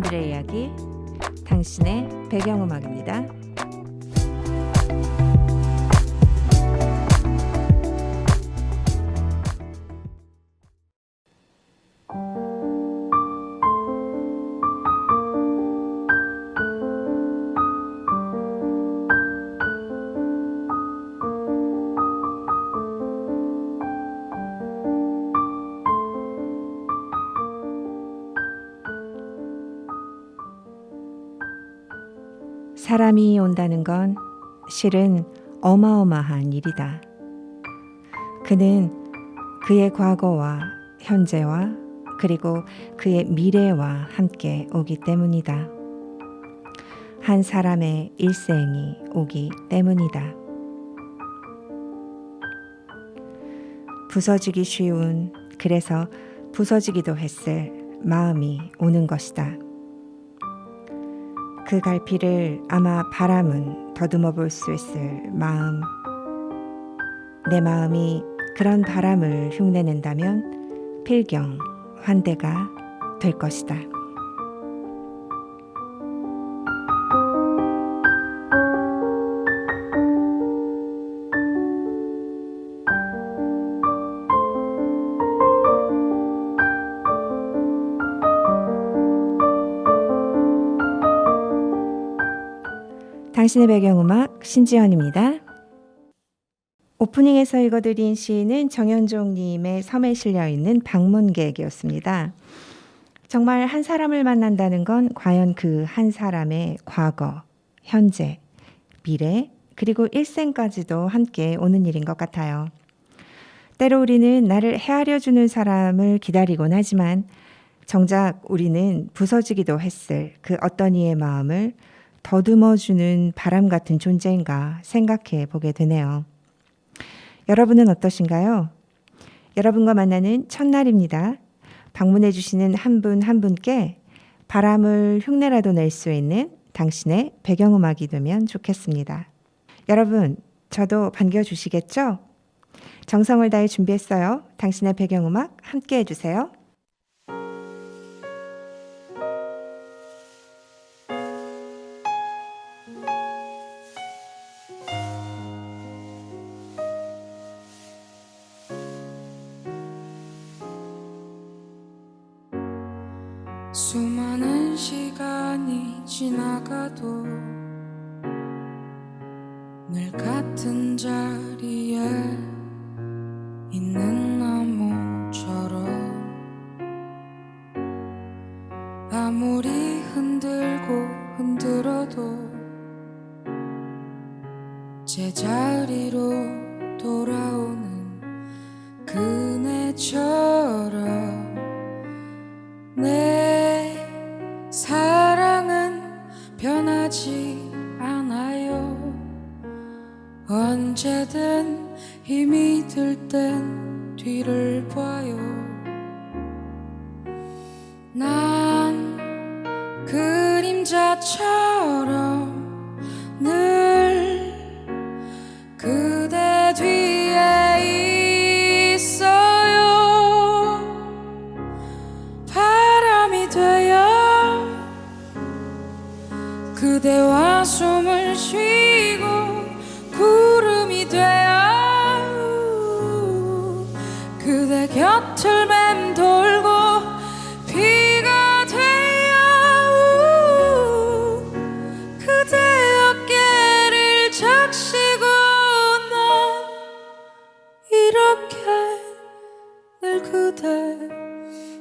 사람들의 이야기, 당신의 배경음악입니다. 사람이 온다는 건 실은 어마어마한 일이다. 그는 그의 과거와 현재와 그리고 그의 미래와 함께 오기 때문이다. 한 사람의 일생이 오기 때문이다. 부서지기 쉬운, 그래서 부서지기도 했을 마음이 오는 것이다. 그 갈피를 아마 바람은 더듬어 볼 수 있을 마음. 내 마음이 그런 바람을 흉내낸다면 필경 환대가 될 것이다. 당신의 배경음악 신지연입니다. 오프닝에서 읽어드린 시는 정현종님의 섬에 실려있는 방문객이었습니다. 정말 한 사람을 만난다는 건 과연 그 한 사람의 과거, 현재, 미래, 그리고 일생까지도 함께 오는 일인 것 같아요. 때로 우리는 나를 헤아려주는 사람을 기다리곤 하지만 정작 우리는 부서지기도 했을 그 어떤 이의 마음을 더듬어주는 바람 같은 존재인가 생각해 보게 되네요. 여러분은 어떠신가요? 여러분과 만나는 첫날입니다. 방문해 주시는 한 분 한 분께 바람을 흉내라도 낼 수 있는 당신의 배경음악이 되면 좋겠습니다. 여러분, 저도 반겨주시겠죠? 정성을 다해 준비했어요. 당신의 배경음악 함께 해주세요. 수많은 시간이 지나가도 늘 같은 자리에 있는 나무처럼 아무리 흔들고 흔들어도 제자리로 돌아오는 그네처럼 내 사랑은 변하지 않아요. 언제든 힘이 들 땐 뒤를 봐요. 난 그림자처럼 늘 그대 뒤에 있어요. 바람이 되어 그대와 숨을 쉬고 구름이 되어 그대 곁을 맴돌고 비가 되어 그대 어깨를 적시고 난 이렇게 늘 그대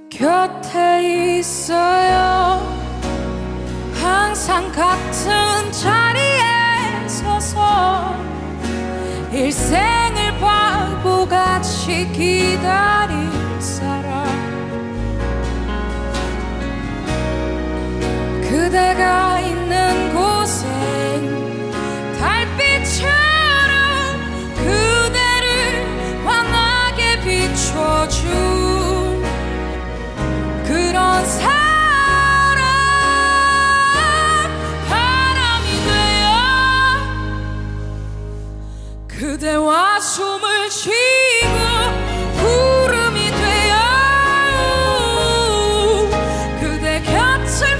곁에 있어요. 항상 같은 자리에 서서 일생을 바보같이 기다릴 사람 그대가 있는 곳엔 달빛처럼 그대를 환하게 비춰준 그런 사람 그대와 숨을 쉬고 구름이 되어 그대 곁을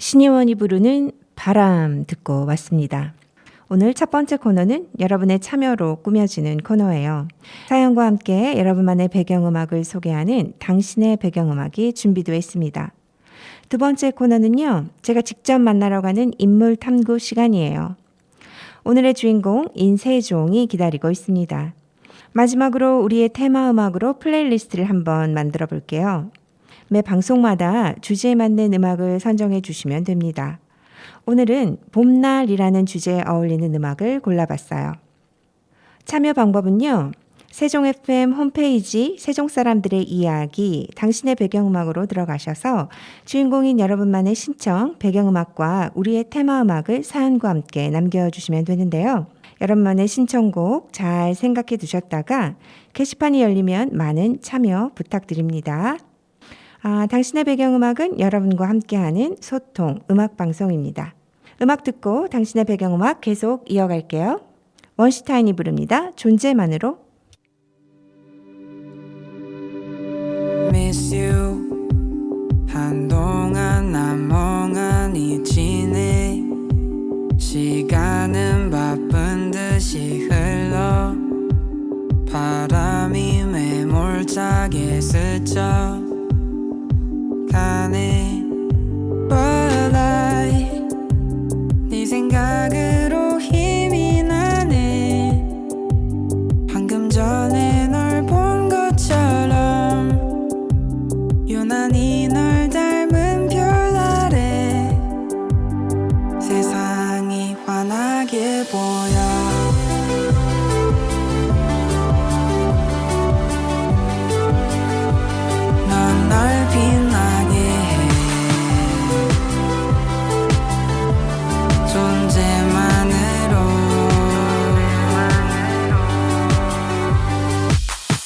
신예원이 부르는 바람 듣고 왔습니다. 오늘 첫 번째 코너는 여러분의 참여로 꾸며지는 코너예요. 사연과 함께 여러분만의 배경음악을 소개하는 당신의 배경음악이 준비되어 있습니다. 두 번째 코너는요, 제가 직접 만나러 가는 인물 탐구 시간이에요. 오늘의 주인공 인세종이 기다리고 있습니다. 마지막으로 우리의 테마 음악으로 플레이리스트를 한번 만들어 볼게요. 매 방송마다 주제에 맞는 음악을 선정해 주시면 됩니다. 오늘은 봄날이라는 주제에 어울리는 음악을 골라봤어요. 참여 방법은요, 세종 FM 홈페이지 세종 사람들의 이야기 당신의 배경음악으로 들어가셔서 주인공인 여러분만의 신청 배경음악과 우리의 테마음악을 사연과 함께 남겨주시면 되는데요. 여러분만의 신청곡 잘 생각해 두셨다가 게시판이 열리면 많은 참여 부탁드립니다. 당신의 배경음악은 여러분과 함께하는 소통 음악방송입니다. 음악 듣고 당신의 배경음악 계속 이어갈게요. 원슈타인이 부릅니다. 존재만으로. Miss you 한동안 난 멍하니 지내 시간은 바쁜 듯이 흘러 바람이 매몰차게 스쳐 가네 But I 네 생각으로 힘이 나네 방금 전에 널 본 것처럼 유난히 널 닮은 별 아래 세상이 환하게 보여 넌 날 빛나게 해 존재만으로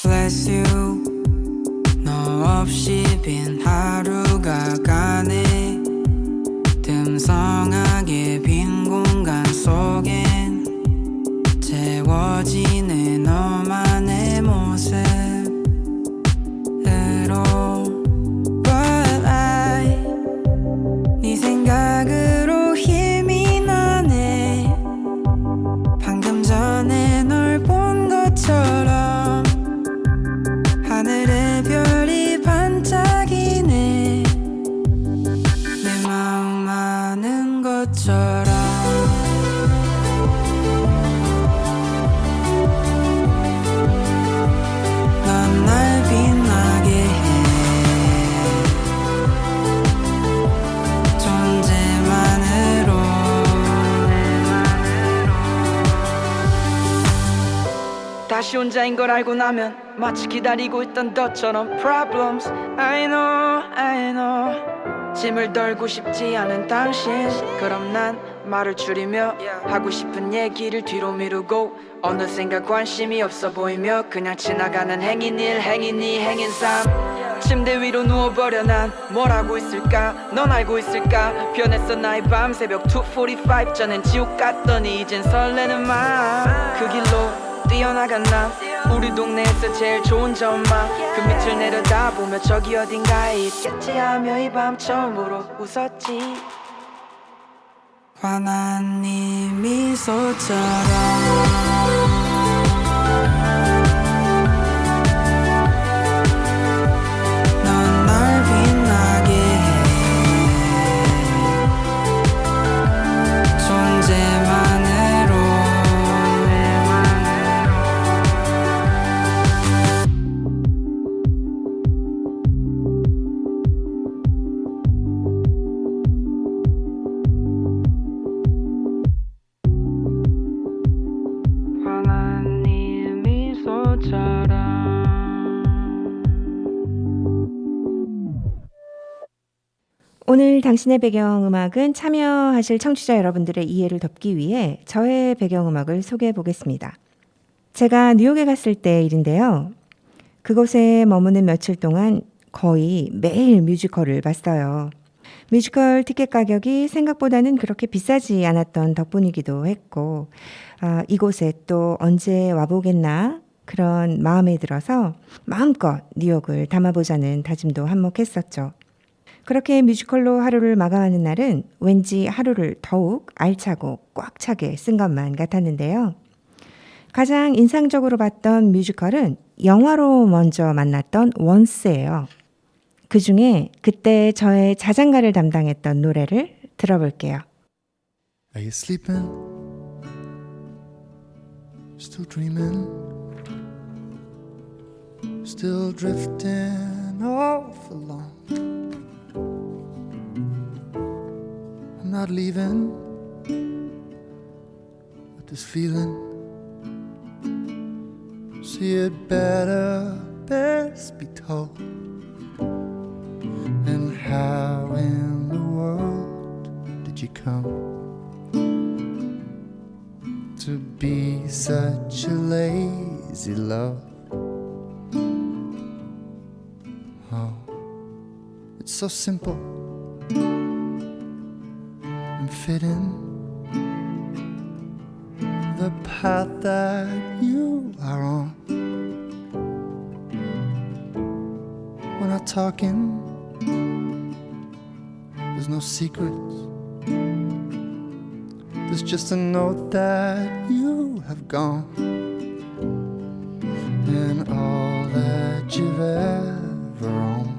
Bless you 너 없이 빈 하루가 가네 듬성하게 빈 공간 속엔 채워지는 너만의 모습으로 But I 네 생각으로 힘이 나네 방금 전에 널 본 것처럼 하늘의 별이 반짝이네 내 마음 아는 것처럼 넌 날 빛나게 해 존재만으로 다시 혼자인 걸 알고 나면 마치 기다리고 있던 너처럼 Problems I know 짐을 덜고 싶지 않은 당신 그럼 난 말을 줄이며 하고 싶은 얘기를 뒤로 미루고 어느샌가 관심이 없어 보이며 그냥 지나가는 행인 일 행인 이 행인 삶 침대 위로 누워버려 난 뭘 하고 있을까 넌 알고 있을까 변했어 나의 밤 새벽 2:45 전엔 지옥 같더니 이젠 설레는 마음 그 길로 뛰어나간 나 우리 동네에서 제일 좋은 전망 그 밑을 내려다보며 저기 어딘가에 있겠지 하며 이 밤 처음으로 웃었지 환한 네 미소처럼 넌 날 빛나게 해 존재만으로 환한 네 미소처럼 오늘 당신의 배경음악은 참여하실 청취자 여러분들의 이해를 돕기 위해 저의 배경음악을 소개해 보겠습니다. 제가 뉴욕에 갔을 때 일인데요. 그곳에 머무는 며칠 동안 거의 매일 뮤지컬을 봤어요. 뮤지컬 티켓 가격이 생각보다는 그렇게 비싸지 않았던 덕분이기도 했고 이곳에 또 언제 와보겠나 그런 마음에 들어서 마음껏 뉴욕을 담아보자는 다짐도 한몫했었죠. 그렇게 뮤지컬로 하루를 마감하는 날은 왠지 하루를 더욱 알차고 꽉 차게 쓴 것만 같았는데요. 가장 인상적으로 봤던 뮤지컬은 영화로 먼저 만났던 원스예요. 그 중에 그때 저의 자장가를 담당했던 노래를 들어볼게요. Are you sleeping? Still dreaming? Still drifting off alone? I'm not leaving with this feeling. See it better, best be told. And how in the world did you come to be such a lazy love? Oh, it's so simple and fitting the path that you are on. We're not talking, there's no secrets. There's just a note that you have gone, and all that you've ever owned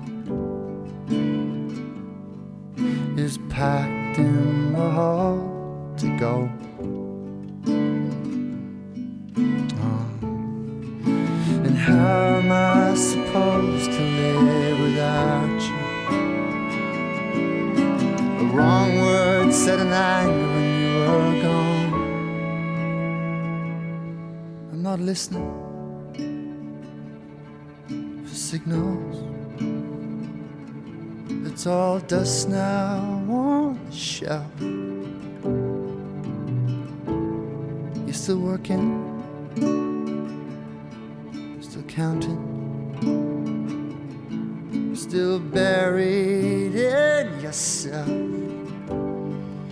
is packed in the hall to go. And how am I supposed to live without you? A wrong word said in anger when you were gone. I'm not listening for signals. It's all dust now on the shelf. You're still working, still counting, still buried in yourself.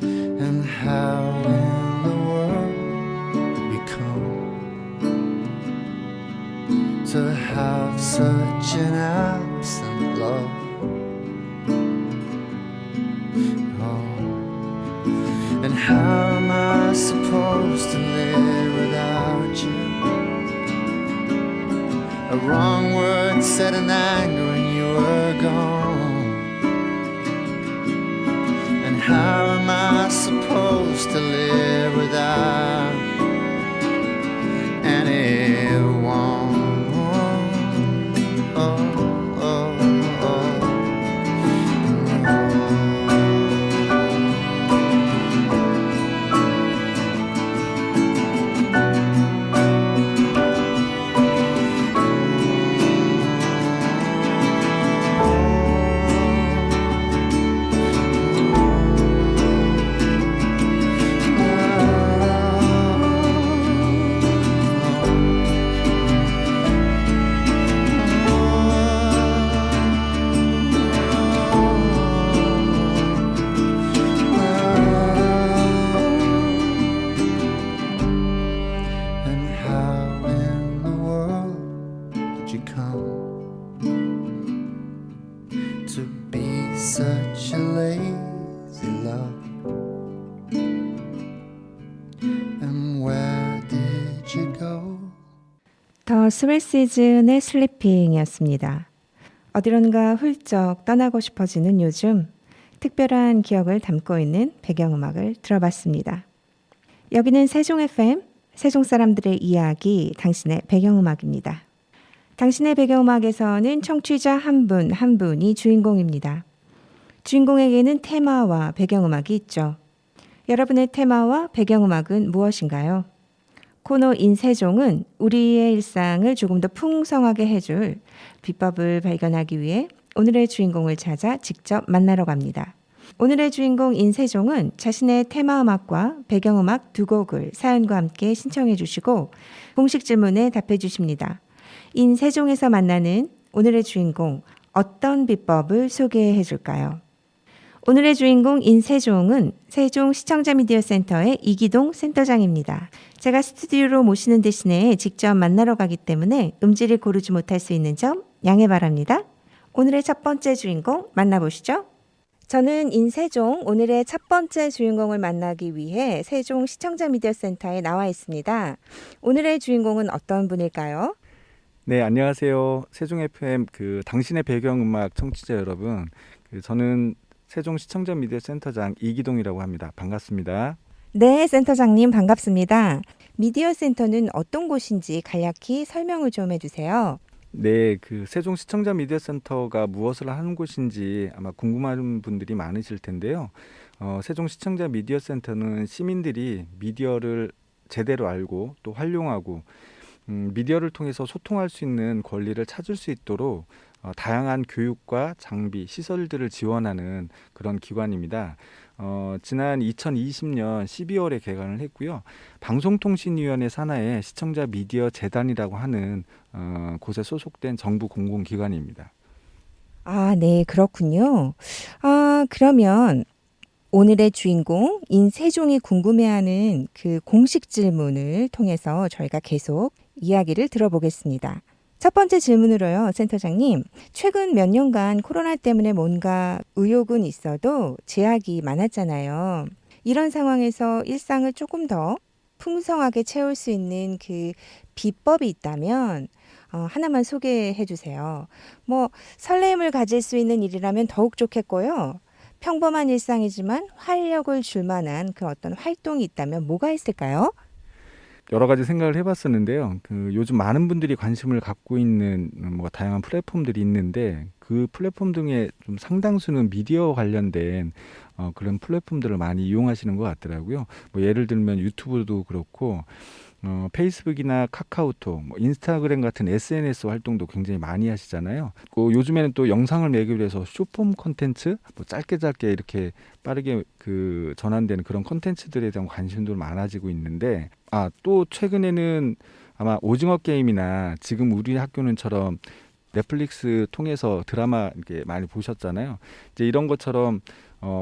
And how in the world did we come to have such an absent love? Oh, and how am I supposed to live without you? A wrong word said in anger when you were gone. And how am I supposed to live without anyone? Oh, oh, oh. And how in the world did you come to be such a lazy love? And where did you go? 더 스웰 시즌의 슬리핑이었습니다. 어디론가 훌쩍 떠나고 싶어지는 요즘 특별한 기억을 담고 있는 배경음악을 들어봤습니다. 여기는 세종 FM, 세종 사람들의 이야기, 당신의 배경음악입니다. 당신의 배경음악에서는 청취자 한 분 한 분이 주인공입니다. 주인공에게는 테마와 배경음악이 있죠. 여러분의 테마와 배경음악은 무엇인가요? 코너 인세종은 우리의 일상을 조금 더 풍성하게 해줄 비법을 발견하기 위해 오늘의 주인공을 찾아 직접 만나러 갑니다. 오늘의 주인공 인세종은 자신의 테마음악과 배경음악 두 곡을 사연과 함께 신청해 주시고 공식 질문에 답해 주십니다. 인세종에서 만나는 오늘의 주인공, 어떤 비법을 소개해 줄까요? 오늘의 주인공 인세종은 세종 시청자 미디어 센터의 이기동 센터장입니다. 제가 스튜디오로 모시는 대신에 직접 만나러 가기 때문에 음질을 고르지 못할 수 있는 점 양해 바랍니다. 오늘의 첫 번째 주인공 만나보시죠. 저는 인세종 오늘의 첫 번째 주인공을 만나기 위해 세종 시청자 미디어 센터에 나와 있습니다. 오늘의 주인공은 어떤 분일까요? 네, 안녕하세요. 세종 FM 당신의 배경음악 청취자 여러분. 저는 세종 시청자 미디어 센터장 이기동이라고 합니다. 반갑습니다. 네, 센터장님 반갑습니다. 미디어 센터는 어떤 곳인지 간략히 설명을 좀 해주세요. 네, 세종 시청자 미디어 센터가 무엇을 하는 곳인지 아마 궁금한 분들이 많으실 텐데요. 세종 시청자 미디어 센터는 시민들이 미디어를 제대로 알고 또 활용하고 미디어를 통해서 소통할 수 있는 권리를 찾을 수 있도록 다양한 교육과 장비, 시설들을 지원하는 그런 기관입니다. 지난 2020년 12월에 개관을 했고요. 방송통신위원회 산하의 시청자 미디어 재단이라고 하는 곳에 소속된 정부 공공기관입니다. 아, 네, 그렇군요. 그러면 오늘의 주인공 인세종이 궁금해하는 그 공식 질문을 통해서 저희가 계속 이야기를 들어보겠습니다. 첫 번째 질문으로요, 센터장님. 최근 몇 년간 코로나 때문에 뭔가 의욕은 있어도 제약이 많았잖아요. 이런 상황에서 일상을 조금 더 풍성하게 채울 수 있는 그 비법이 있다면 하나만 소개해 주세요. 설렘을 가질 수 있는 일이라면 더욱 좋겠고요. 평범한 일상이지만 활력을 줄 만한 그 어떤 활동이 있다면 뭐가 있을까요? 여러 가지 생각을 해봤었는데요. 요즘 많은 분들이 관심을 갖고 있는 다양한 플랫폼들이 있는데 그 플랫폼 중에 좀 상당수는 미디어 관련된 그런 플랫폼들을 많이 이용하시는 것 같더라고요. 예를 들면 유튜브도 그렇고 페이스북이나 카카오톡, 인스타그램 같은 SNS 활동도 굉장히 많이 하시잖아요. 요즘에는 또 영상을 매개로 해서 쇼폼 콘텐츠, 짧게 이렇게 빠르게 전환되는 그런 콘텐츠들에 대한 관심도 많아지고 있는데, 또 최근에는 아마 오징어 게임이나 지금 우리 학교는처럼 넷플릭스 통해서 드라마 이렇게 많이 보셨잖아요. 이제 이런 것처럼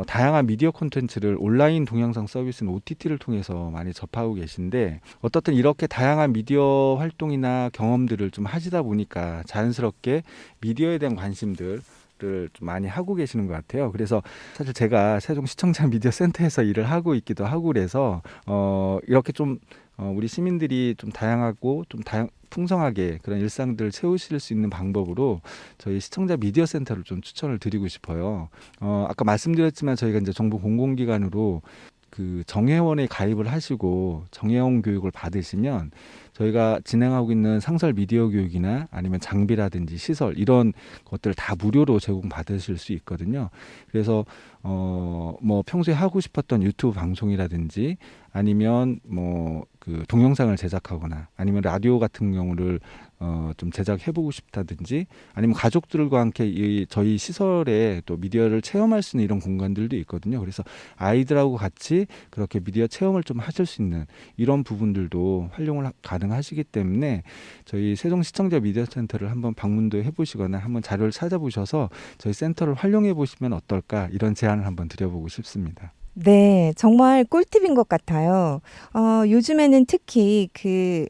다양한 미디어 콘텐츠를 온라인 동영상 서비스는 OTT를 통해서 많이 접하고 계신데 어떻든 이렇게 다양한 미디어 활동이나 경험들을 좀 하시다 보니까 자연스럽게 미디어에 대한 관심들 를 좀 많이 하고 계시는 것 같아요. 그래서 사실 제가 세종 시청자 미디어 센터에서 일을 하고 있기도 하고 그래서 이렇게 좀 우리 시민들이 좀 다양하고 좀 풍성하게 그런 일상들을 채우실 수 있는 방법으로 저희 시청자 미디어 센터를 좀 추천을 드리고 싶어요. 아까 말씀드렸지만 저희가 이제 정부 공공기관으로 정회원에 가입을 하시고 정회원 교육을 받으시면 저희가 진행하고 있는 상설 미디어 교육이나 아니면 장비라든지 시설 이런 것들 다 무료로 제공받으실 수 있거든요. 그래서 평소에 하고 싶었던 유튜브 방송이라든지 아니면 동영상을 제작하거나 아니면 라디오 같은 경우를 좀 제작해보고 싶다든지 아니면 가족들과 함께 저희 시설에 또 미디어를 체험할 수 있는 이런 공간들도 있거든요. 그래서 아이들하고 같이 그렇게 미디어 체험을 좀 하실 수 있는 이런 부분들도 활용을 가능하시기 때문에 저희 세종 시청자 미디어 센터를 한번 방문도 해보시거나 한번 자료를 찾아보셔서 저희 센터를 활용해 보시면 어떨까 이런 제안을 한번 드려보고 싶습니다. 네, 정말 꿀팁인 것 같아요. 요즘에는 특히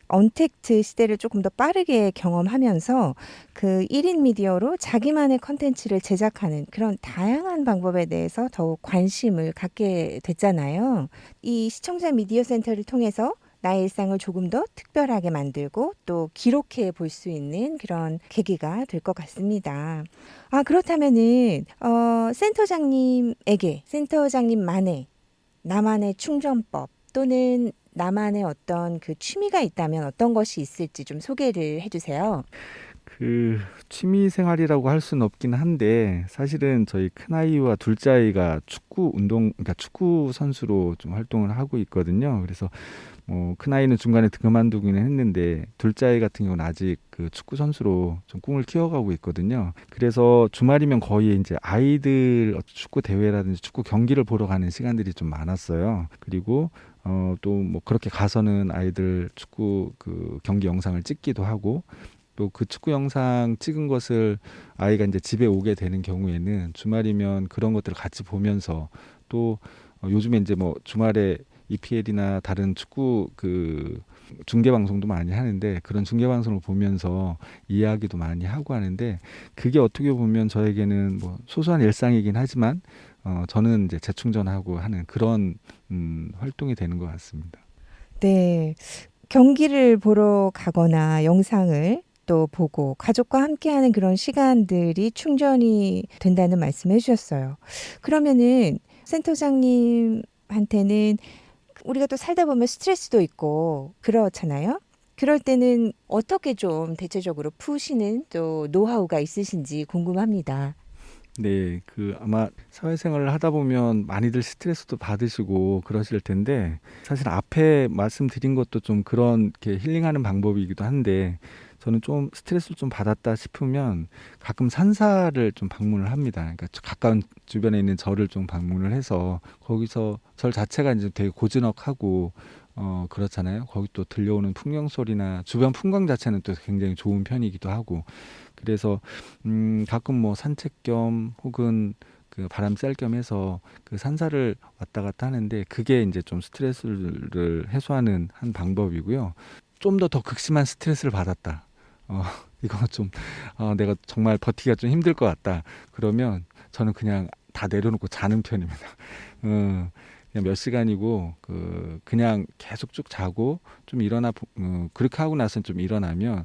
언택트 시대를 조금 더 빠르게 경험하면서 1인 미디어로 자기만의 컨텐츠를 제작하는 그런 다양한 방법에 대해서 더욱 관심을 갖게 됐잖아요. 이 시청자 미디어 센터를 통해서 나의 일상을 조금 더 특별하게 만들고 또 기록해 볼 수 있는 그런 계기가 될 것 같습니다. 그렇다면은 센터장님만의 나만의 충전법 또는 나만의 어떤 취미가 있다면 어떤 것이 있을지 좀 소개를 해주세요. 취미 생활이라고 할 수는 없긴 한데 사실은 저희 큰아이와 둘째 아이가 그러니까 축구 선수로 좀 활동을 하고 있거든요. 그래서 큰아이는 중간에 그만두기는 했는데 둘째 아이 같은 경우는 아직 축구 선수로 좀 꿈을 키워가고 있거든요. 그래서 주말이면 거의 이제 아이들 축구 대회라든지 축구 경기를 보러 가는 시간들이 좀 많았어요. 그리고 또 그렇게 가서는 아이들 축구 경기 영상을 찍기도 하고 또 축구 영상 찍은 것을 아이가 이제 집에 오게 되는 경우에는 주말이면 그런 것들을 같이 보면서 또 요즘에 이제 주말에 EPL이나 다른 축구 중계 방송도 많이 하는데 그런 중계 방송을 보면서 이야기도 많이 하고 하는데 그게 어떻게 보면 저에게는 소소한 일상이긴 하지만 저는 이제 재충전하고 하는 그런 활동이 되는 것 같습니다. 네. 경기를 보러 가거나 영상을 또 보고 가족과 함께하는 그런 시간들이 충전이 된다는 말씀을 해주셨어요. 그러면은 센터장님한테는 우리가 또 살다 보면 스트레스도 있고 그렇잖아요. 그럴 때는 어떻게 좀 대체적으로 푸시는 또 노하우가 있으신지 궁금합니다. 네, 아마 사회생활을 하다 보면 많이들 스트레스도 받으시고 그러실 텐데, 사실 앞에 말씀드린 것도 좀 그런 이렇게 힐링하는 방법이기도 한데, 저는 좀 스트레스를 좀 받았다 싶으면 가끔 산사를 좀 방문을 합니다. 그러니까 가까운 주변에 있는 절을 좀 방문을 해서 거기서 절 자체가 이제 되게 고즈넉하고 그렇잖아요. 거기 또 들려오는 풍경 소리나 주변 풍광 자체는 또 굉장히 좋은 편이기도 하고, 그래서 가끔 뭐 산책 겸 혹은 그 바람 쐴 겸 해서 그 산사를 왔다 갔다 하는데, 그게 이제 좀 스트레스를 해소하는 한 방법이고요. 좀 더 극심한 스트레스를 받았다. 이거 좀 내가 정말 버티기가 좀 힘들 것 같다. 그러면 저는 그냥 다 내려놓고 자는 편입니다. 그냥 몇 시간이고 그냥 계속 쭉 자고 좀 그렇게 하고 나서는 좀 일어나면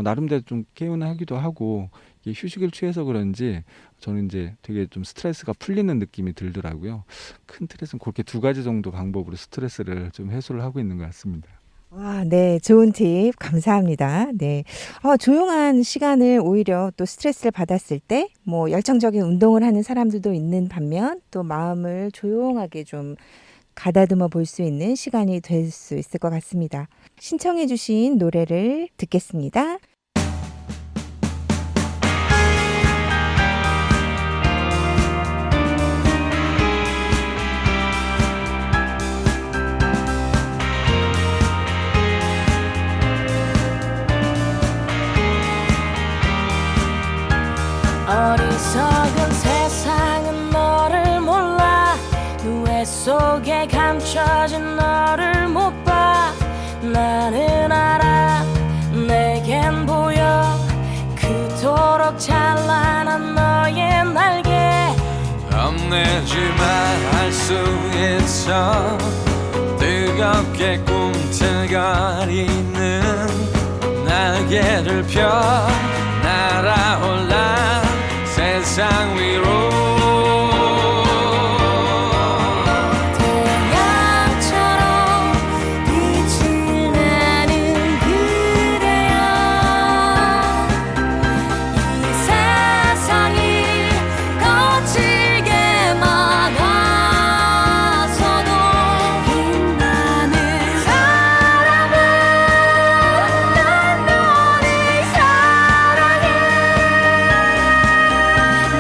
나름대로 좀 개운하기도 하고, 이게 휴식을 취해서 그런지 저는 이제 되게 좀 스트레스가 풀리는 느낌이 들더라고요. 큰 틀에서는 그렇게 2가지 정도 방법으로 스트레스를 좀 해소를 하고 있는 것 같습니다. 와, 네. 좋은 팁 감사합니다. 네. 조용한 시간을 오히려 또 스트레스를 받았을 때 뭐 열정적인 운동을 하는 사람들도 있는 반면 또 마음을 조용하게 좀 가다듬어 볼 수 있는 시간이 될 수 있을 것 같습니다. 신청해 주신 노래를 듣겠습니다. 어리석은 세상은 너를 몰라 누에 속에 감춰진 너를 못 봐. 나는 알아 내겐 보여 그토록 찬란한 너의 날개. 겁내지만 할 수 있어 뜨겁게 꿈틀거리는 날개를 펴 날아올라 세상 위로. 태양처럼 빛이 나는 그대여 이 세상이 거칠게 많아서도 빛나는 사람은 난 너를 사랑해.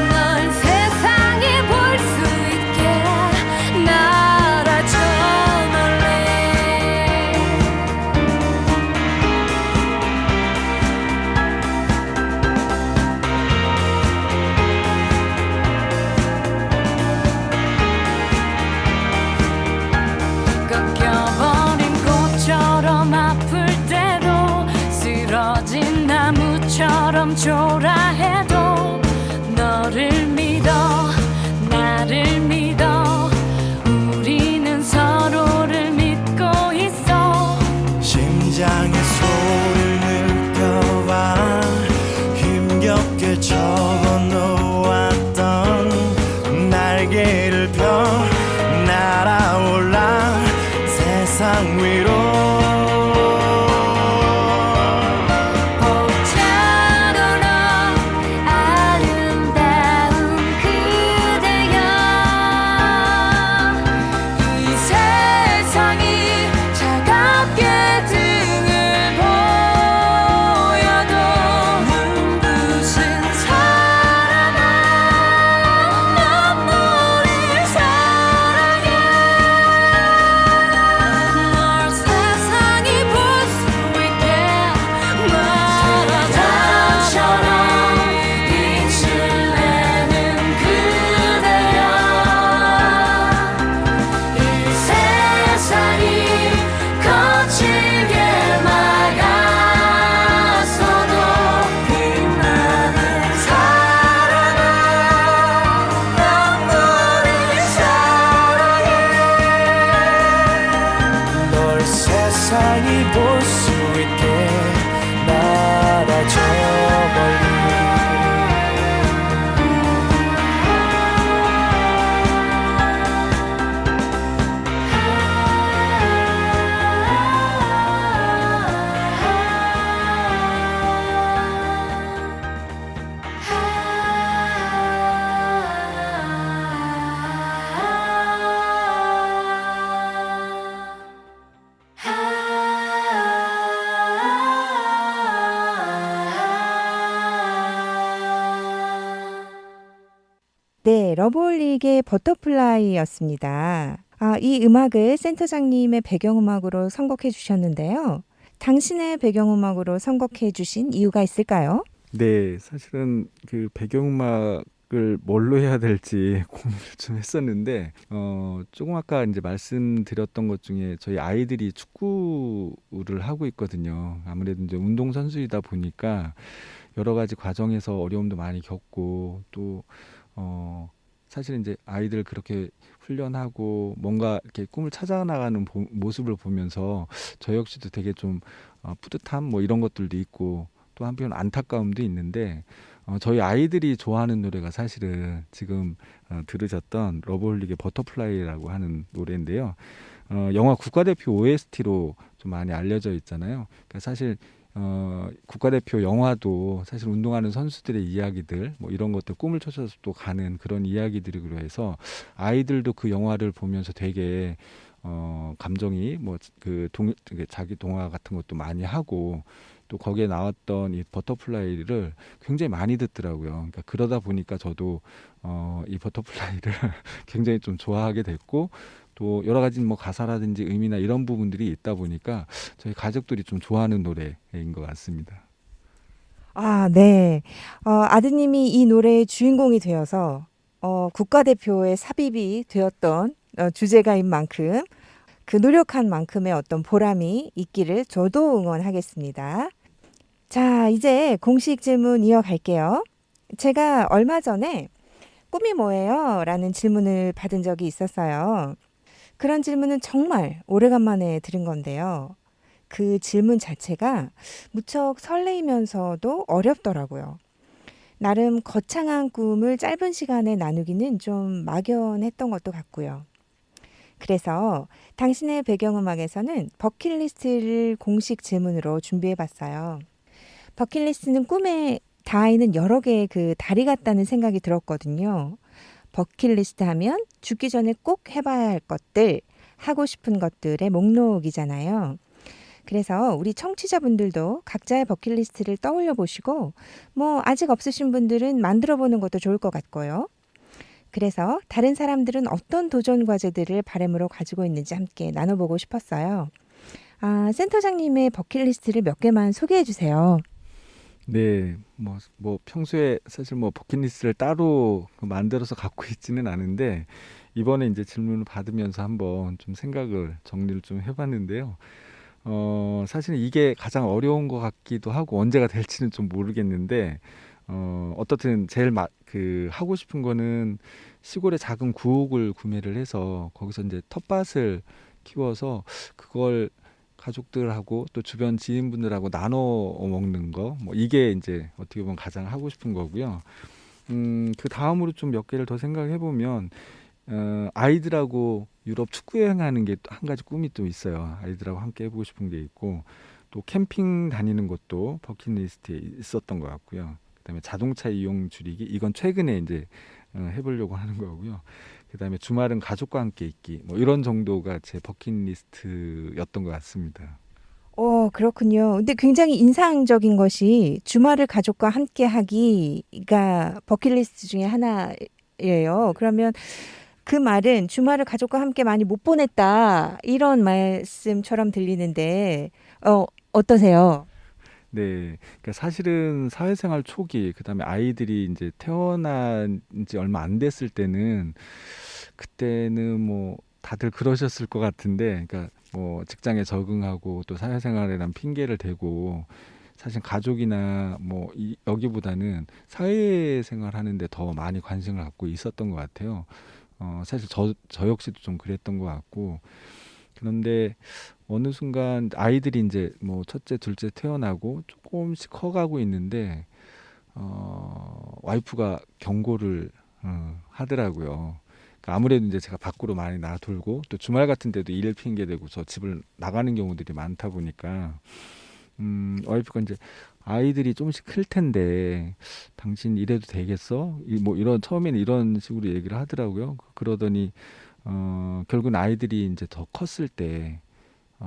널 세상에 볼 수 있게 날아줘 놀래. 꺾여버린 꽃처럼 아플 때도 쓰러진 나무처럼 초라해도 너를 믿어 나를 믿어 우리는 서로를 믿고 있어. 심장의 소리를 느껴봐 힘겹게 접어놓았던 날개를 펴 날아올라 세상 위로. 벅차도록 아름다운 그대여 이 세상이 차갑게 등을 보여도 눈부신 사랑아 난 너를 사랑해. 널 세상에 세상이 볼 수 있게 날아줘 멀리 네, 러브홀릭의 버터플라이였습니다. 이 음악을 센터장님의 배경음악으로 선곡해 주셨는데요. 당신의 배경음악으로 선곡해 주신 이유가 있을까요? 네, 사실은 그 배경음악을 뭘로 해야 될지 고민을 좀 했었는데, 조금 아까 이제 말씀드렸던 것 중에 저희 아이들이 축구를 하고 있거든요. 아무래도 이제 운동선수이다 보니까 여러 가지 과정에서 어려움도 많이 겪고 또 사실 이제 아이들 그렇게 훈련하고 뭔가 이렇게 꿈을 찾아나가는 모습을 보면서 저 역시도 되게 좀 뿌듯함 뭐 이런 것들도 있고 또 한편 안타까움도 있는데 저희 아이들이 좋아하는 노래가 사실은 지금 들으셨던 러브홀릭의 버터플라이라고 하는 노래인데요. 영화 국가대표 OST로 좀 많이 알려져 있잖아요. 그러니까 사실 국가대표 영화도 사실 운동하는 선수들의 이야기들 뭐 이런 것들 꿈을 쫓아서 또 가는 그런 이야기들이기로 해서 아이들도 그 영화를 보면서 되게 감정이 뭐 자기 동화 같은 것도 많이 하고 또 거기에 나왔던 이 버터플라이를 굉장히 많이 듣더라고요. 그러니까 그러다 보니까 저도 이 버터플라이를 굉장히 좀 좋아하게 됐고 또 여러 가지 뭐 가사라든지 의미나 이런 부분들이 있다 보니까 저희 가족들이 좀 좋아하는 노래인 것 같습니다. 네. 아드님이 이 노래의 주인공이 되어서 국가대표의 삽입이 되었던 주제가인 만큼 그 노력한 만큼의 어떤 보람이 있기를 저도 응원하겠습니다. 자, 이제 공식 질문 이어갈게요. 제가 얼마 전에 꿈이 뭐예요? 라는 질문을 받은 적이 있었어요. 그런 질문은 정말 오래간만에 들은 건데요. 그 질문 자체가 무척 설레이면서도 어렵더라고요. 나름 거창한 꿈을 짧은 시간에 나누기는 좀 막연했던 것도 같고요. 그래서 당신의 배경음악에서는 버킷리스트를 공식 질문으로 준비해봤어요. 버킷리스트는 꿈에 닿아있는 여러 개의 그 다리 같다는 생각이 들었거든요. 버킷리스트 하면 죽기 전에 꼭 해봐야 할 것들, 하고 싶은 것들의 목록이잖아요. 그래서 우리 청취자분들도 각자의 버킷리스트를 떠올려 보시고 뭐 아직 없으신 분들은 만들어 보는 것도 좋을 것 같고요. 그래서 다른 사람들은 어떤 도전 과제들을 바람으로 가지고 있는지 함께 나눠보고 싶었어요. 센터장님의 버킷리스트를 몇 개만 소개해 주세요. 네, 뭐 평소에 사실 뭐 버킷리스트를 따로 만들어서 갖고 있지는 않은데 이번에 이제 질문을 받으면서 한번 좀 생각을 정리를 좀 해봤는데요. 사실 이게 가장 어려운 것 같기도 하고 언제가 될지는 좀 모르겠는데 어떻든 제일 하고 싶은 거는 시골에 작은 구옥을 구매를 해서 거기서 이제 텃밭을 키워서 그걸 가족들하고 또 주변 지인분들하고 나눠 먹는 거, 뭐 이게 이제 어떻게 보면 가장 하고 싶은 거고요. 그 다음으로 좀 몇 개를 더 생각해 보면 아이들하고 유럽 축구 여행하는 게 한 가지 꿈이 또 있어요. 아이들하고 함께 해보고 싶은 게 있고 또 캠핑 다니는 것도 버킷리스트에 있었던 것 같고요. 그다음에 자동차 이용 줄이기 이건 최근에 이제 해보려고 하는 거고요. 그다음에 주말은 가족과 함께 있기 뭐 이런 정도가 제 버킷리스트였던 것 같습니다. 그렇군요. 근데 굉장히 인상적인 것이 주말을 가족과 함께 하기가 버킷리스트 중에 하나예요. 그러면 그 말은 주말을 가족과 함께 많이 못 보냈다 이런 말씀처럼 들리는데 어떠세요? 네, 그러니까 사실은 사회생활 초기, 그다음에 아이들이 이제 태어난 지 얼마 안 됐을 때는 그때는 뭐 다들 그러셨을 것 같은데, 그러니까 뭐 직장에 적응하고 또 사회생활에 대한 핑계를 대고 사실 가족이나 뭐 여기보다는 사회생활 하는데 더 많이 관심을 갖고 있었던 것 같아요. 사실 저 역시도 좀 그랬던 것 같고 그런데 어느 순간 아이들이 이제 뭐 첫째, 둘째 태어나고 조금씩 커가고 있는데 와이프가 경고를 하더라고요. 그러니까 아무래도 이제 제가 밖으로 많이 나돌고 또 주말 같은 데도 일 핑계 대고 저 집을 나가는 경우들이 많다 보니까 와이프가 이제 아이들이 조금씩 클 텐데 당신 이래도 되겠어? 뭐 이런 처음에는 이런 식으로 얘기를 하더라고요. 그러더니 결국은 아이들이 이제 더 컸을 때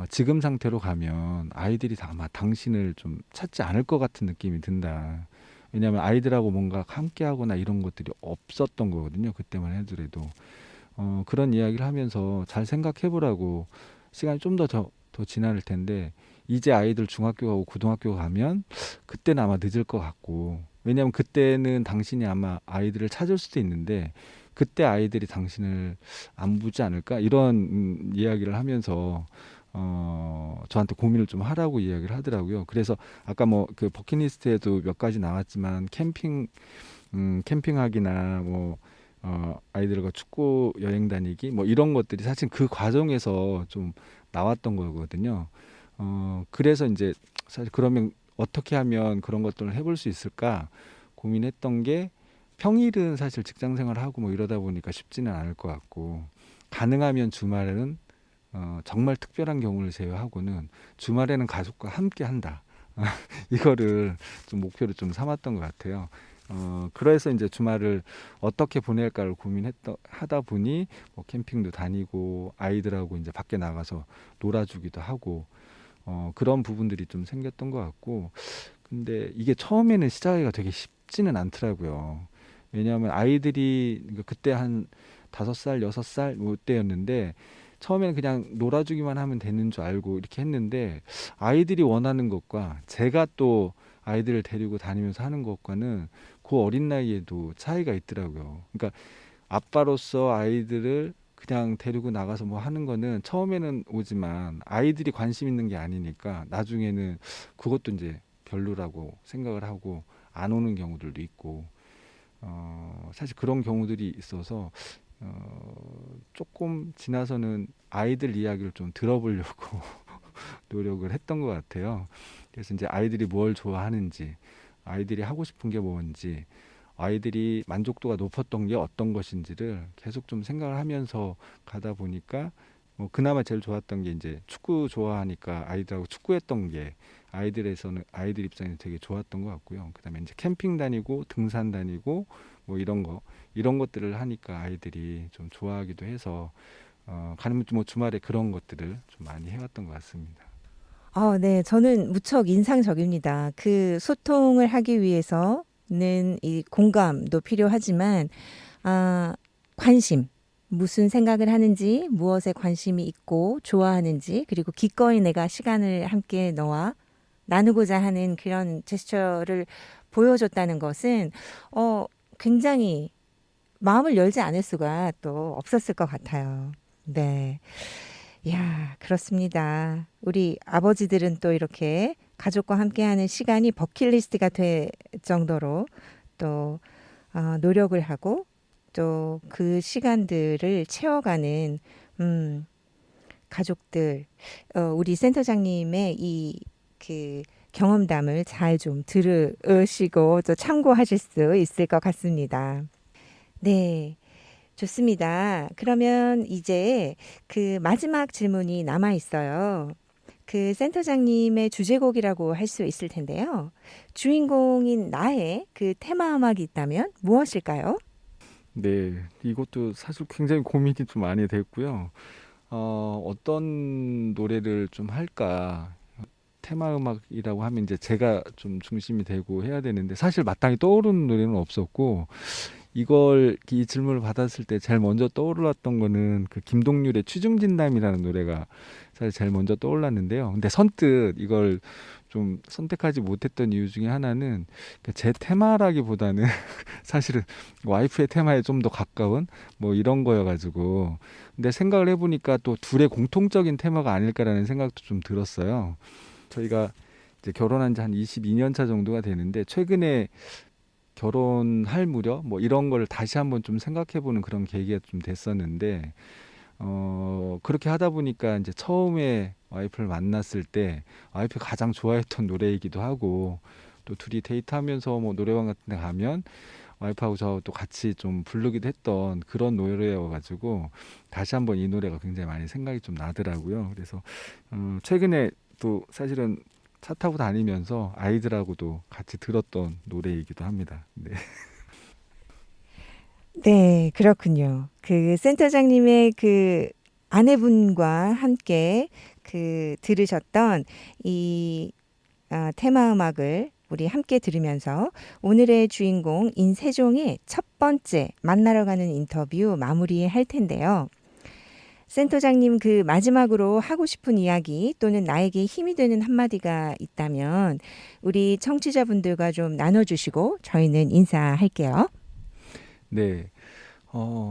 지금 상태로 가면 아이들이 아마 당신을 좀 찾지 않을 것 같은 느낌이 든다. 왜냐하면 아이들하고 뭔가 함께하거나 이런 것들이 없었던 거거든요. 그때만 해더라도 그런 이야기를 하면서 잘 생각해보라고 시간이 좀 더 지날 텐데 이제 아이들 중학교 가고 고등학교 가면 그때는 아마 늦을 것 같고 왜냐하면 그때는 당신이 아마 아이들을 찾을 수도 있는데 그때 아이들이 당신을 안 보지 않을까 이런 이야기를 하면서 저한테 고민을 좀 하라고 이야기를 하더라고요. 그래서 아까 뭐 그 버킷리스트에도 몇 가지 나왔지만 캠핑하기나 뭐 아이들과 축구 여행 다니기 뭐 이런 것들이 사실 그 과정에서 좀 나왔던 거거든요. 그래서 이제 사실 그러면 어떻게 하면 그런 것들을 해볼 수 있을까 고민했던 게 평일은 사실 직장 생활하고 뭐 이러다 보니까 쉽지는 않을 것 같고 가능하면 주말에는 정말 특별한 경우를 제외하고는 주말에는 가족과 함께 한다. 이거를 좀 목표로 좀 삼았던 것 같아요. 그래서 이제 주말을 어떻게 보낼까를 하다 보니 뭐 캠핑도 다니고 아이들하고 이제 밖에 나가서 놀아주기도 하고 그런 부분들이 좀 생겼던 것 같고 근데 이게 처음에는 시작하기가 되게 쉽지는 않더라고요. 왜냐하면 아이들이 그때 한 5살, 6살 뭐 때였는데 처음에는 그냥 놀아주기만 하면 되는 줄 알고 이렇게 했는데 아이들이 원하는 것과 제가 또 아이들을 데리고 다니면서 하는 것과는 그 어린 나이에도 차이가 있더라고요. 그러니까 아빠로서 아이들을 그냥 데리고 나가서 뭐 하는 거는 처음에는 오지만 아이들이 관심 있는 게 아니니까 나중에는 그것도 이제 별로라고 생각을 하고 안 오는 경우들도 있고 사실 그런 경우들이 있어서 조금 지나서는 아이들 이야기를 좀 들어보려고 노력을 했던 것 같아요. 그래서 이제 아이들이 뭘 좋아하는지, 아이들이 하고 싶은 게 뭔지, 아이들이 만족도가 높았던 게 어떤 것인지를 계속 좀 생각을 하면서 가다 보니까 뭐 그나마 제일 좋았던 게 이제 축구 좋아하니까 아이들하고 축구했던 게 아이들 입장에서 되게 좋았던 것 같고요. 그다음에 이제 캠핑 다니고 등산 다니고 뭐 이런 것들을 하니까 아이들이 좀 좋아하기도 해서 가는 뭐 주말에 그런 것들을 좀 많이 해왔던 것 같습니다. 네. 저는 무척 인상적입니다. 그 소통을 하기 위해서는 이 공감도 필요하지만 관심, 무슨 생각을 하는지, 무엇에 관심이 있고 좋아하는지, 그리고 기꺼이 내가 시간을 함께 너와 나누고자 하는 그런 제스처를 보여줬다는 것은 굉장히 마음을 열지 않을 수가 또 없었을 것 같아요. 네. 야, 그렇습니다. 우리 아버지들은 또 이렇게 가족과 함께하는 시간이 버킷리스트가 될 정도로 또 노력을 하고 또 그 시간들을 채워가는 가족들, 우리 센터장님의 이 그 경험담을 잘 좀 들으시고 또 참고하실 수 있을 것 같습니다. 네. 좋습니다. 그러면 이제 그 마지막 질문이 남아 있어요. 그 센터장님의 주제곡이라고 할 수 있을 텐데요. 주인공인 나의 그 테마 음악이 있다면 무엇일까요? 네, 이것도 사실 굉장히 고민이 좀 많이 됐고요. 어떤 노래를 좀 할까? 테마 음악이라고 하면 이제 제가 좀 중심이 되고 해야 되는데 사실 마땅히 떠오르는 노래는 없었고 이 질문을 받았을 때 제일 먼저 떠올랐던 거는 그 김동률의 취중진담이라는 노래가 사실 제일 먼저 떠올랐는데요. 근데 선뜻 이걸 좀 선택하지 못했던 이유 중에 하나는 제 테마라기보다는 사실은 와이프의 테마에 좀 더 가까운 뭐 이런 거여가지고 근데 생각을 해보니까 또 둘의 공통적인 테마가 아닐까라는 생각도 좀 들었어요. 저희가 이제 결혼한 지 한 22년 차 정도가 되는데 최근에 결혼할 무렵 뭐 이런 걸 다시 한번 좀 생각해보는 그런 계기가 좀 됐었는데 그렇게 하다 보니까 이제 처음에 와이프를 만났을 때 와이프가 가장 좋아했던 노래이기도 하고, 또 둘이 데이트하면서 뭐 노래방 같은 데 가면 와이프하고 저 또 같이 좀 부르기도 했던 그런 노래여가지고 다시 한번 이 노래가 굉장히 많이 생각이 좀 나더라고요. 그래서 최근에 또 사실은 차 타고 다니면서 아이들하고도 같이 들었던 노래이기도 합니다. 네. 네, 그렇군요. 그 센터장님의 그 아내분과 함께 그 들으셨던 이 테마 음악을 우리 함께 들으면서 오늘의 주인공 인세종의 첫 번째 만나러 가는 인터뷰 마무리할 텐데요. 센터장님 그 마지막으로 하고 싶은 이야기 또는 나에게 힘이 되는 한마디가 있다면 우리 청취자분들과 좀 나눠주시고 저희는 인사할게요. 네.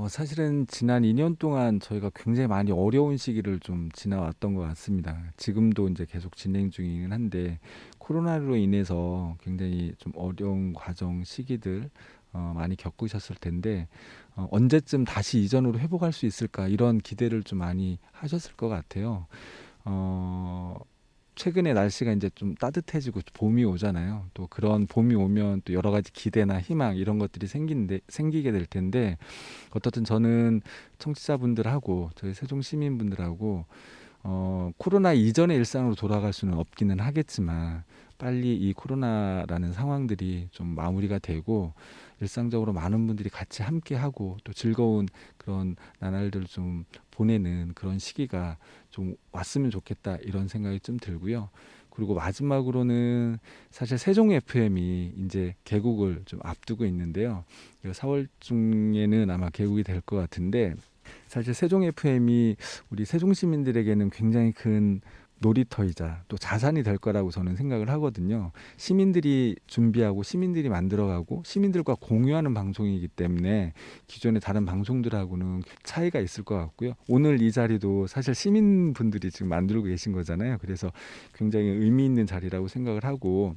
사실은 지난 2년 동안 저희가 굉장히 많이 어려운 시기를 좀 지나왔던 것 같습니다. 지금도 이제 계속 진행 중이긴 한데 코로나로 인해서 굉장히 좀 어려운 과정 시기들 많이 겪으셨을 텐데 언제쯤 다시 이전으로 회복할 수 있을까 이런 기대를 좀 많이 하셨을 것 같아요. 최근에 날씨가 이제 좀 따뜻해지고 봄이 오잖아요. 또 그런 봄이 오면 또 여러 가지 기대나 희망 이런 것들이 생기게 될 텐데 어떻든 저는 청취자분들하고 저희 세종 시민분들하고 코로나 이전의 일상으로 돌아갈 수는 없기는 하겠지만 빨리 이 코로나라는 상황들이 좀 마무리가 되고 일상적으로 많은 분들이 같이 함께하고 또 즐거운 그런 나날들을 좀 보내는 그런 시기가 좀 왔으면 좋겠다 이런 생각이 좀 들고요. 그리고 마지막으로는 사실 세종 FM이 이제 개국을 좀 앞두고 있는데요. 4월 중에는 아마 개국이 될 것 같은데 사실 세종 FM이 우리 세종 시민들에게는 굉장히 큰 놀이터이자 또 자산이 될 거라고 저는 생각을 하거든요. 시민들이 준비하고 시민들이 만들어가고 시민들과 공유하는 방송이기 때문에 기존의 다른 방송들하고는 차이가 있을 것 같고요. 오늘 이 자리도 사실 시민분들이 지금 만들고 계신 거잖아요. 그래서 굉장히 의미 있는 자리라고 생각을 하고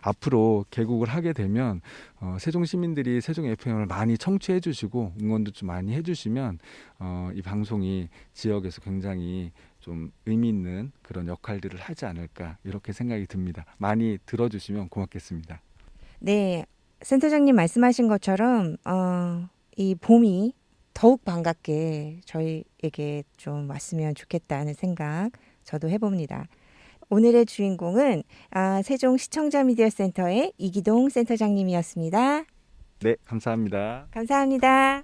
앞으로 개국을 하게 되면 세종 시민들이 세종 FM을 많이 청취해 주시고 응원도 좀 많이 해주시면 이 방송이 지역에서 굉장히 좀 의미 있는 그런 역할들을 하지 않을까 이렇게 생각이 듭니다. 많이 들어주시면 고맙겠습니다. 네, 센터장님 말씀하신 것처럼 이 봄이 더욱 반갑게 저희에게 좀 왔으면 좋겠다는 생각 저도 해봅니다. 오늘의 주인공은 세종 시청자 미디어 센터의 이기동 센터장님이었습니다. 네, 감사합니다. 감사합니다.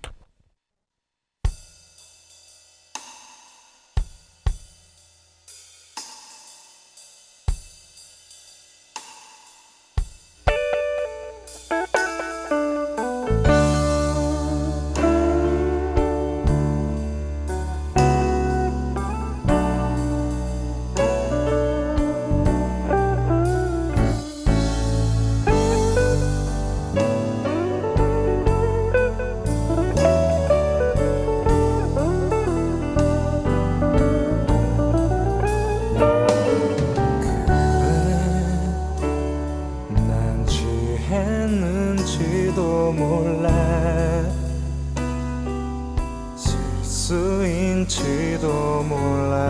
난 취했는지도 몰라 실수인지도 몰라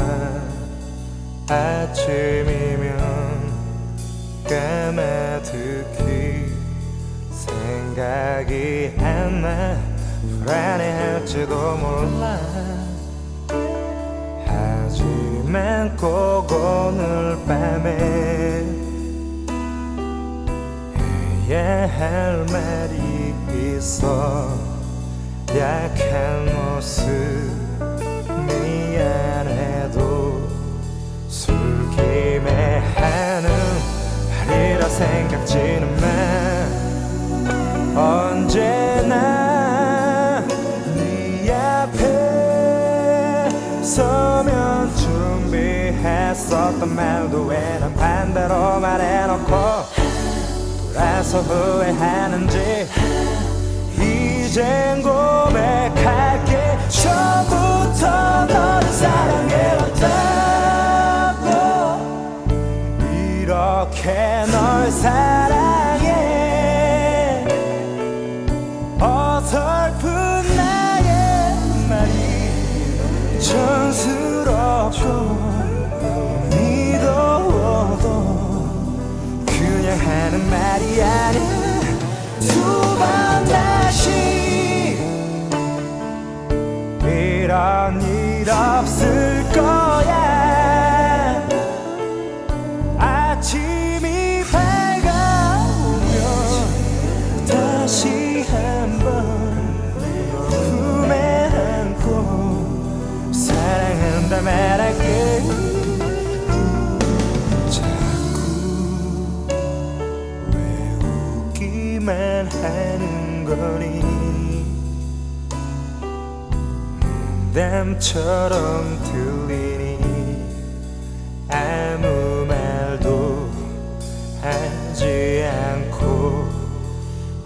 아침이면 까마득히 생각이 안 나 불안해할지도 몰라 하지만 꼭 오늘 밤에 해야 할 말이 있어 약한 모습 미안해도 술김에 하는 말이라 생각지는 마 언제나 네 앞에 서면 준비했었던 말도 왜 난 반대로 말해놓고 돌아서 후회하는지 이젠 고백할게 처음부터 너를 사랑해왔다고 이렇게 널 사랑해 어설픈 나의 말이 저 바람처럼 들리니 아무 말도 하지 않고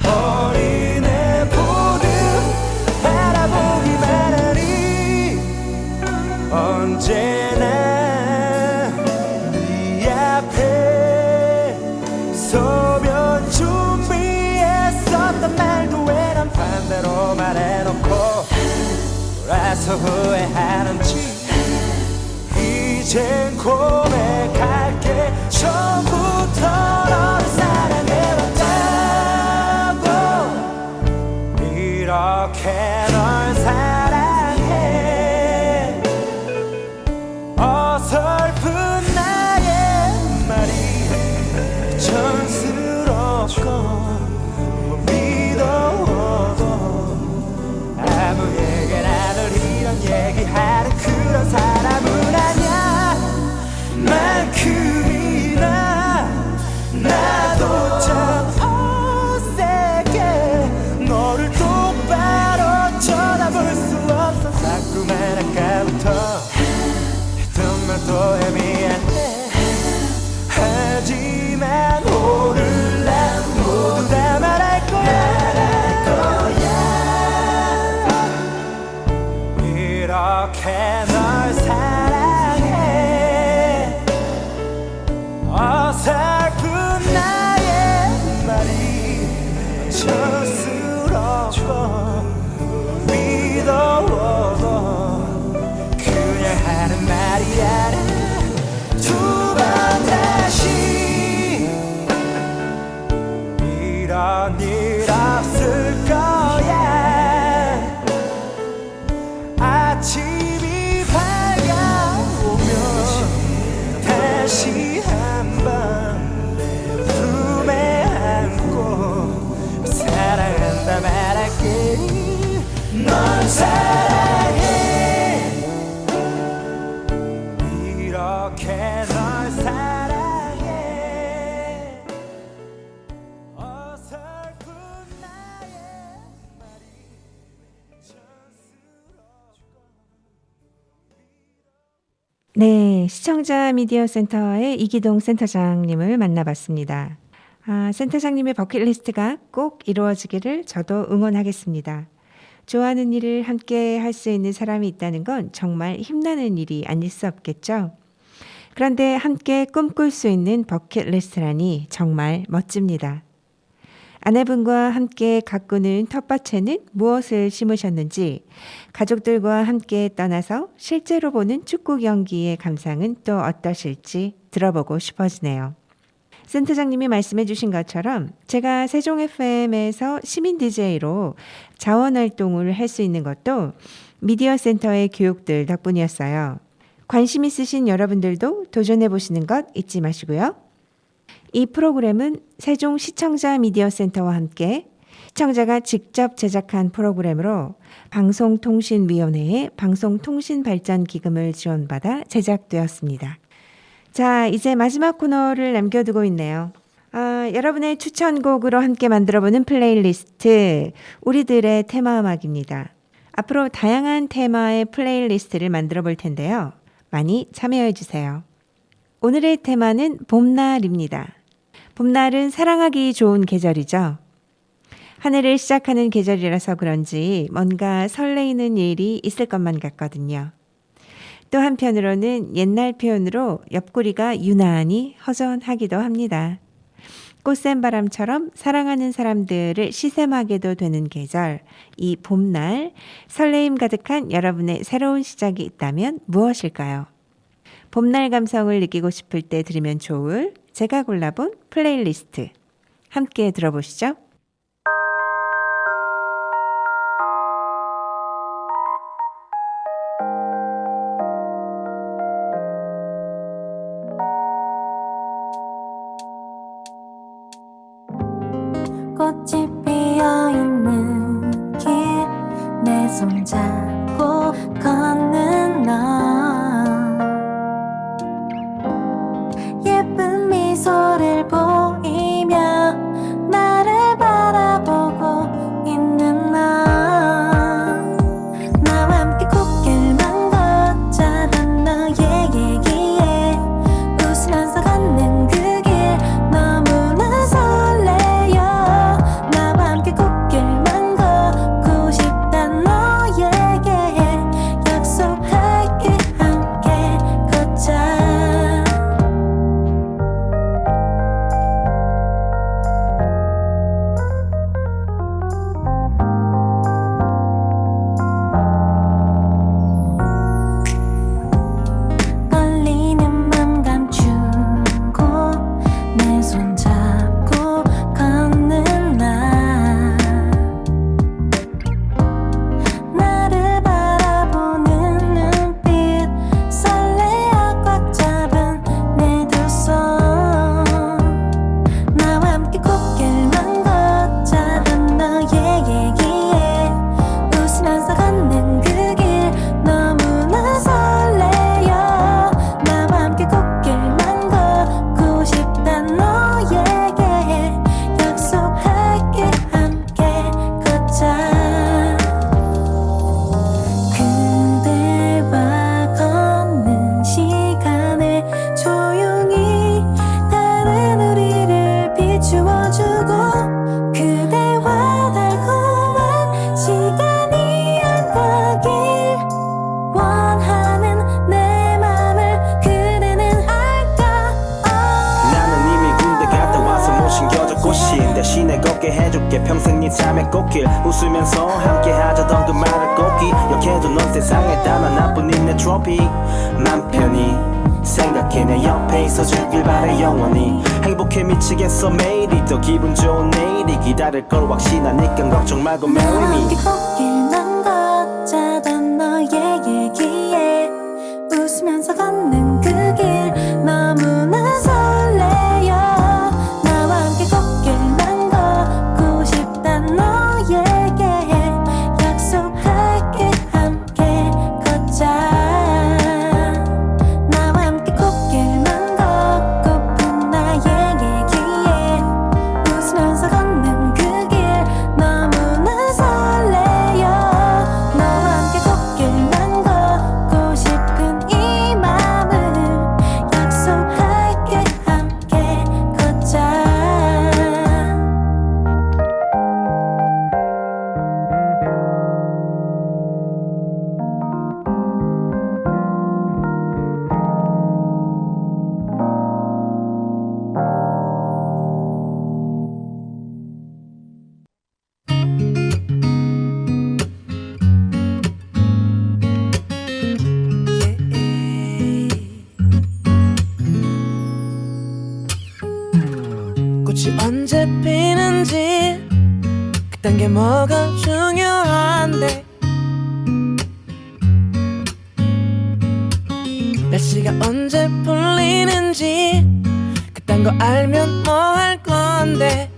어린애 보듯 바라보기만 하니 언제나 네 앞에 서면 준비했었던 말도 왜 난 반대로 말해놓고 돌아서 후회하는지 이젠 고백할게 처음부터 너를 사랑해왔다고 이렇게 널 사랑해 어설픈 나의 말이 촌스럽고 믿어도 아무에게나 늘 이런 얘기하는 그런 사람은 아니야 만큼이나 나도 참 어색해 너를 똑바로 쳐다볼 수 없어 자꾸만 아까부터 했던 말도 애매한데 하지만 오늘 난 모두 다 말할 거야 이렇게 널 사랑해 어설픈 나의 말이 촌스럽고 믿어도 그냥 하는 말이 아니야 두 번 다시 이런 일 없을 거야 아침이 밝아오면 다시 한번 품에 안고 사랑한다 말할게 널 사랑해 이렇게 널 사랑해 어설픈 나의 말이 네, 시청자 미디어 센터의 이기동 센터장님을 만나봤습니다. 센터장님의 버킷리스트가 꼭 이루어지기를 저도 응원하겠습니다. 좋아하는 일을 함께 할 수 있는 사람이 있다는 건 정말 힘나는 일이 아닐 수 없겠죠. 그런데 함께 꿈꿀 수 있는 버킷리스트라니 정말 멋집니다. 아내분과 함께 가꾸는 텃밭에는 무엇을 심으셨는지, 가족들과 함께 떠나서 실제로 보는 축구 경기의 감상은 또 어떠실지 들어보고 싶어지네요. 센터장님이 말씀해 주신 것처럼 제가 세종 FM에서 시민 DJ로 자원활동을 할 수 있는 것도 미디어 센터의 교육들 덕분이었어요. 관심 있으신 여러분들도 도전해 보시는 것 잊지 마시고요. 이 프로그램은 세종 시청자 미디어 센터와 함께 시청자가 직접 제작한 프로그램으로 방송통신위원회의 방송통신발전기금을 지원받아 제작되었습니다. 자, 이제 마지막 코너를 남겨두고 있네요. 여러분의 추천곡으로 함께 만들어보는 플레이리스트, 우리들의 테마음악입니다. 앞으로 다양한 테마의 플레이리스트를 만들어 볼 텐데요. 많이 참여해 주세요. 오늘의 테마는 봄날입니다. 봄날은 사랑하기 좋은 계절이죠. 한 해를 시작하는 계절이라서 그런지 뭔가 설레이는 일이 있을 것만 같거든요. 또 한편으로는 옛날 표현으로 옆구리가 유난히 허전하기도 합니다. 꽃샘 바람처럼 사랑하는 사람들을 시샘하게도 되는 계절, 이 봄날, 설레임 가득한 여러분의 새로운 시작이 있다면 무엇일까요? 봄날 감성을 느끼고 싶을 때 들으면 좋을 제가 골라본 플레이리스트, 함께 들어보시죠. 꽃이 피어있는 길 내 손잡고 걷는 너 예쁜 미소를 보이며 나를 바라보고 있는 너 나와 함께 꽃길 걷게 평생 네 삶의 꽃길 웃으면서 함께 하자던 그 말을 꼭 기억해줘 넌 세상에 단 하나뿐인 내 트로피 맘 편히 생각해 내 옆에 있어주길 바래 영원히 행복해 미치겠어 매일이 더 기분 좋은 내일이 기다릴 걸 확신하니까 걱정 말고 marry 나와 me 함께 꽃길만 걷자던 너의 얘기에 웃으면서 걷는 그 길 너무나 설레요 나와 함께 꽃길만 걷고 싶단 너에게 약속할게 함께 걷자 나와 함께 꽃길만 걷고픈 나의 얘기에 웃으면서 걷는 그 길 너무나 설레요 너와 함께 꽃길만 걷고 싶은 이 맘을 약속할게 함께 걷자 꽃이 언제 피는지 그딴 게 뭐가 중요한데 날씨가 언제 풀리는지 그딴 거 알면 뭐 할 건데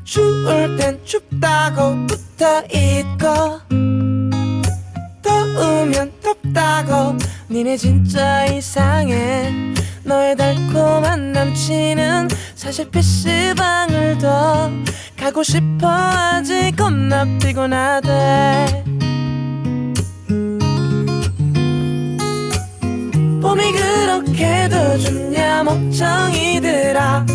추울 땐 춥다고 붙어있고 더우면 덥다고 니네 진짜 이상해 너의 달콤한 남친은 사실 PC방을 더 가고 싶어 하지 겁나 피곤하대 봄이 그렇게도 좋냐 멍청이들아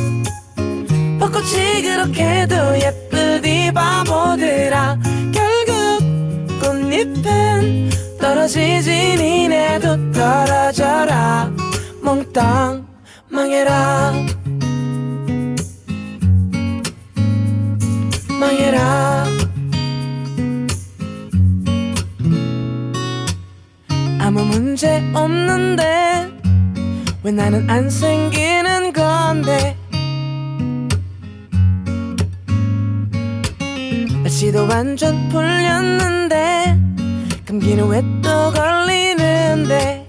벚꽃이 그렇게도 예쁘디 바보들아 결국 꽃잎은 떨어지지 니네도 떨어져라 몽땅 망해라 망해라 아무 문제 없는데 왜 나는 안 생기는 건데 날씨도 완전 풀렸는데 감기는 왜 또 걸리는데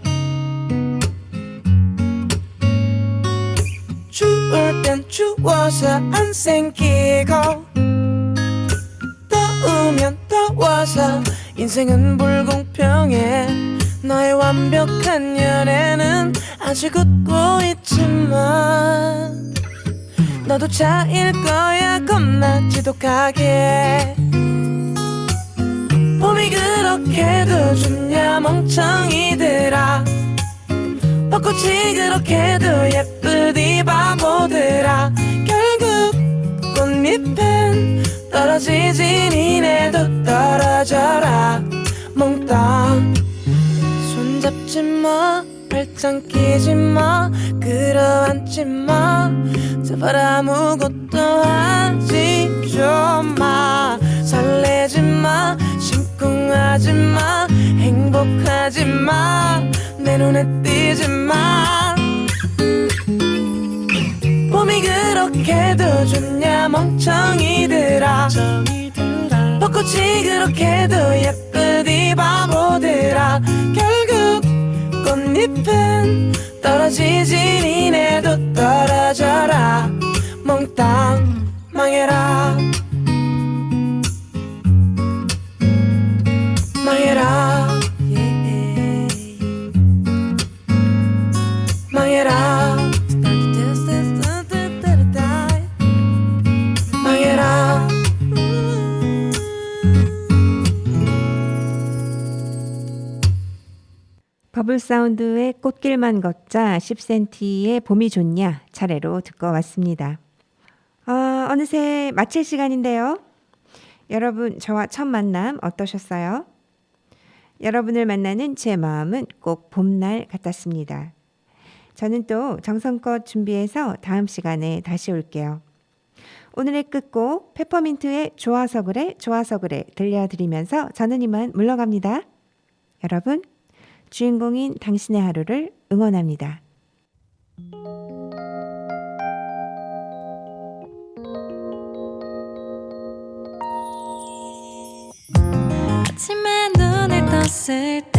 추울 땐 추워서 안 생기고 더우면 더워서 인생은 불공평해 너의 완벽한 연애는 아직 웃고 있지만 너도 차일 거야 겁나 지독하게 봄이 그렇게도 좋냐 멍청이들아 벚꽃이 그렇게도 예쁘디 바보들아 결국 꽃잎은 떨어지지 니네도 떨어져라 몽땅 손잡지 마 발짱 끼지 마 끌어안지 마 제발 아무것도 하지 좀 마 설레지 마 심쿵하지 마 행복하지 마 내 눈에 띄지 마 봄이 그렇게도 좋냐 멍청이들아 벚꽃이 그렇게도 예쁘디 바보들아 결국 꽃잎은 떨어지지 니네도 떨어져라 몽땅 망해라 망해라 망해라 망해라 버블 사운드의 꽃길만 걷자 10cm의 봄이 좋냐 차례로 듣고 왔습니다. 어느새 마칠 시간인데요. 여러분 저와 첫 만남 어떠셨어요? 여러분을 만나는 제 마음은 꼭 봄날 같았습니다. 저는 또 정성껏 준비해서 다음 시간에 다시 올게요. 오늘의 끝곡 페퍼민트의 좋아서 그래 좋아서 그래 들려드리면서 저는 이만 물러갑니다. 여러분, 주인공인 당신의 하루를 응원합니다. 아침에 눈을 떴을 때